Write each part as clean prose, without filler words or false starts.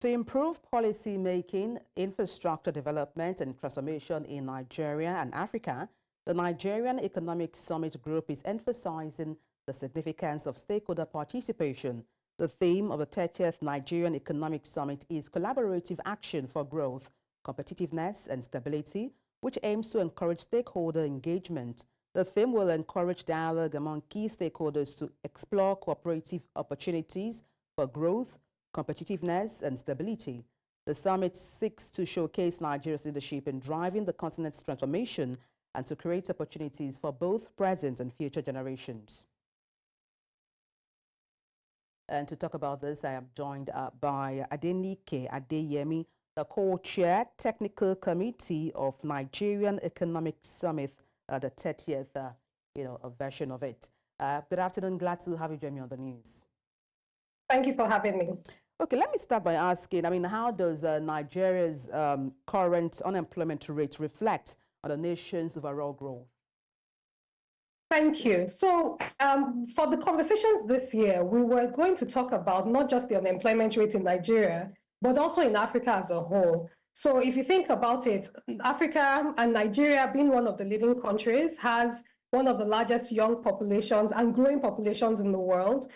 To improve policy making, infrastructure development and transformation in Nigeria and Africa, the Nigerian Economic Summit Group is emphasizing the significance of stakeholder participation. The theme of the 30th Nigerian Economic Summit is collaborative action for growth, competitiveness and stability, which aims to encourage stakeholder engagement. The theme will encourage dialogue among key stakeholders to explore cooperative opportunities for growth, competitiveness and stability. The summit seeks to showcase Nigeria's leadership in driving the continent's transformation and to create opportunities for both present and future generations. And to talk about this, I am joined by Adenike Adeyemi, the co-chair technical committee of Nigerian Economic Summit, the 30th version of it. Good afternoon, glad to have you join me on the news. Thank you for having me. Okay, let me start by asking, how does Nigeria's current unemployment rate reflect on the nation's overall growth? Thank you. So for the conversations this year, we were going to talk about not just the unemployment rate in Nigeria, but also in Africa as a whole. So if you think about it, Africa and Nigeria being one of the leading countries has one of the largest young populations and growing populations in the world.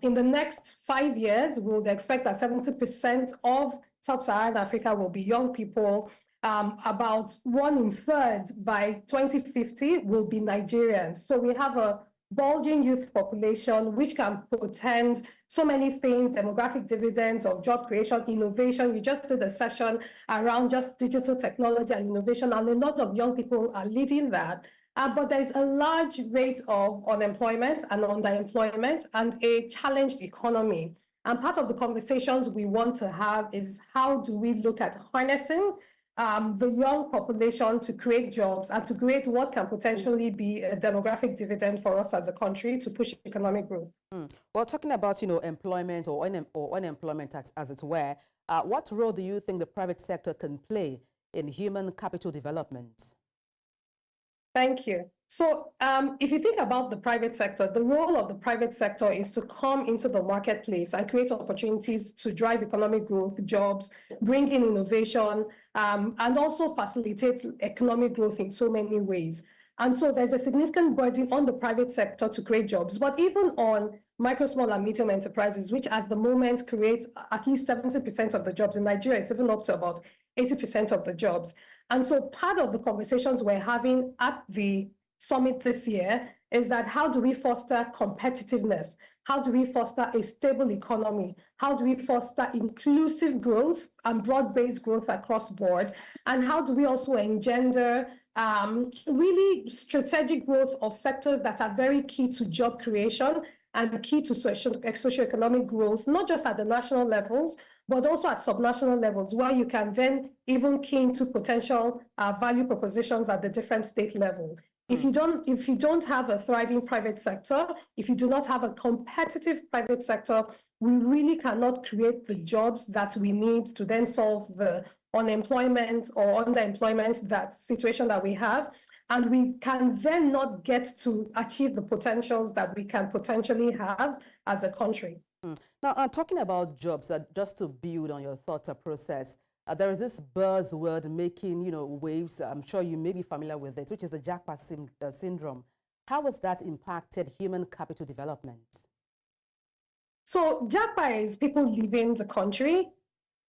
In the next 5 years, we would expect that 70% of sub-Saharan Africa will be young people. About 1/3 by 2050 will be Nigerians. So we have a bulging youth population, which can portend so many things, demographic dividends of job creation, innovation. We just did a session around just digital technology and innovation, and a lot of young people are leading that. But there's a large rate of unemployment and underemployment and a challenged economy. And part of the conversations we want to have is how do we look at harnessing the young population to create jobs and to create what can potentially be a demographic dividend for us as a country to push economic growth. Well, talking about employment or unemployment as it were, what role do you think the private sector can play in human capital development? Thank you. So if you think about the private sector, the role of the private sector is to come into the marketplace and create opportunities to drive economic growth, jobs, bring in innovation, and also facilitate economic growth in so many ways. And so there's a significant burden on the private sector to create jobs, but even on micro, small, and medium enterprises, which at the moment create at least 70% of the jobs. In Nigeria, it's even up to about 80% of the jobs. And so part of the conversations we're having at the summit this year is that how do we foster competitiveness? How do we foster a stable economy? How do we foster inclusive growth and broad-based growth across board? And how do we also engender really strategic growth of sectors that are very key to job creation and key to socioeconomic growth, not just at the national levels, but also at subnational levels, where you can then even key into potential value propositions at the different state level. If you don't have a thriving private sector, if you do not have a competitive private sector, we really cannot create the jobs that we need to then solve the unemployment or underemployment, that situation that we have. And we can then not get to achieve the potentials that we can potentially have as a country. Now, talking about jobs, just to build on your thought process, there is this buzzword making, waves. I'm sure you may be familiar with it, which is the Jackpot syndrome. How has that impacted human capital development? So Jackpot is people leaving the country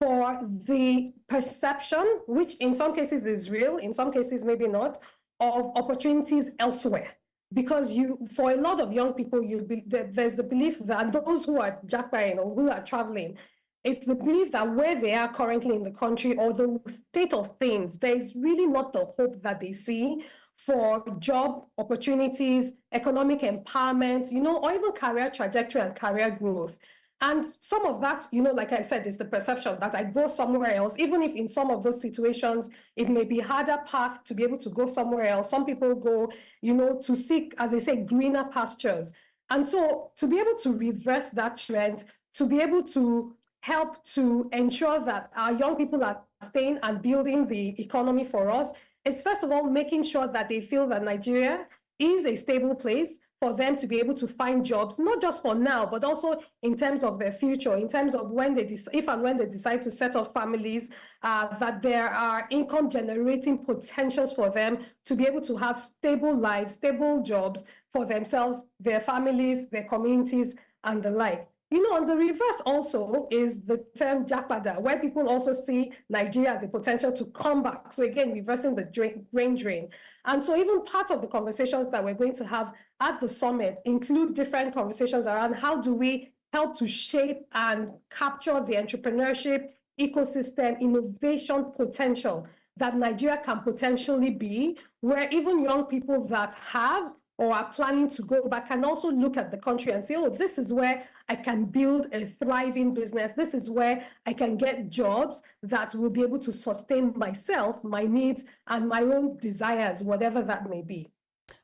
for the perception, which in some cases is real, in some cases maybe not, of opportunities elsewhere. Because for a lot of young people, there's the belief that those who are jackpotting or who are traveling, it's the belief that where they are currently in the country or the state of things, there's really not the hope that they see for job opportunities, economic empowerment, or even career trajectory and career growth. And some of that, like I said, is the perception that I go somewhere else, even if in some of those situations, it may be a harder path to be able to go somewhere else. Some people go, to seek, as I say, greener pastures. And so to be able to reverse that trend, to be able to help to ensure that our young people are staying and building the economy for us, it's first of all making sure that they feel that Nigeria is a stable place, for them to be able to find jobs, not just for now, but also in terms of their future, in terms of when they if and when they decide to set up families, that there are income generating potentials for them to be able to have stable lives, stable jobs for themselves, their families, their communities, and the like. You know, on the reverse also is the term Jakpada, where people also see Nigeria as the potential to come back. So again, reversing the brain drain. And so even part of the conversations that we're going to have at the summit include different conversations around how do we help to shape and capture the entrepreneurship ecosystem, innovation potential that Nigeria can potentially be, where even young people that have or are planning to go back can also look at the country and say, oh, this is where I can build a thriving business. This is where I can get jobs that will be able to sustain myself, my needs, and my own desires, whatever that may be.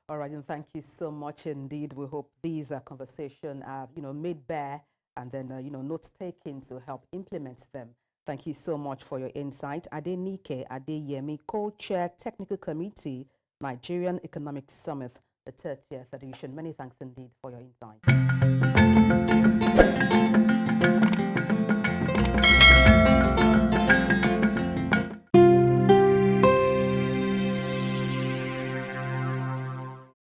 All right, and thank you so much indeed. We hope these conversations are, made bare and then, notes taken to help implement them. Thank you so much for your insight. Adenike Adeyemi, Co-Chair, Technical Committee, Nigerian Economic Summit, the 30th edition. Many thanks indeed for your insight.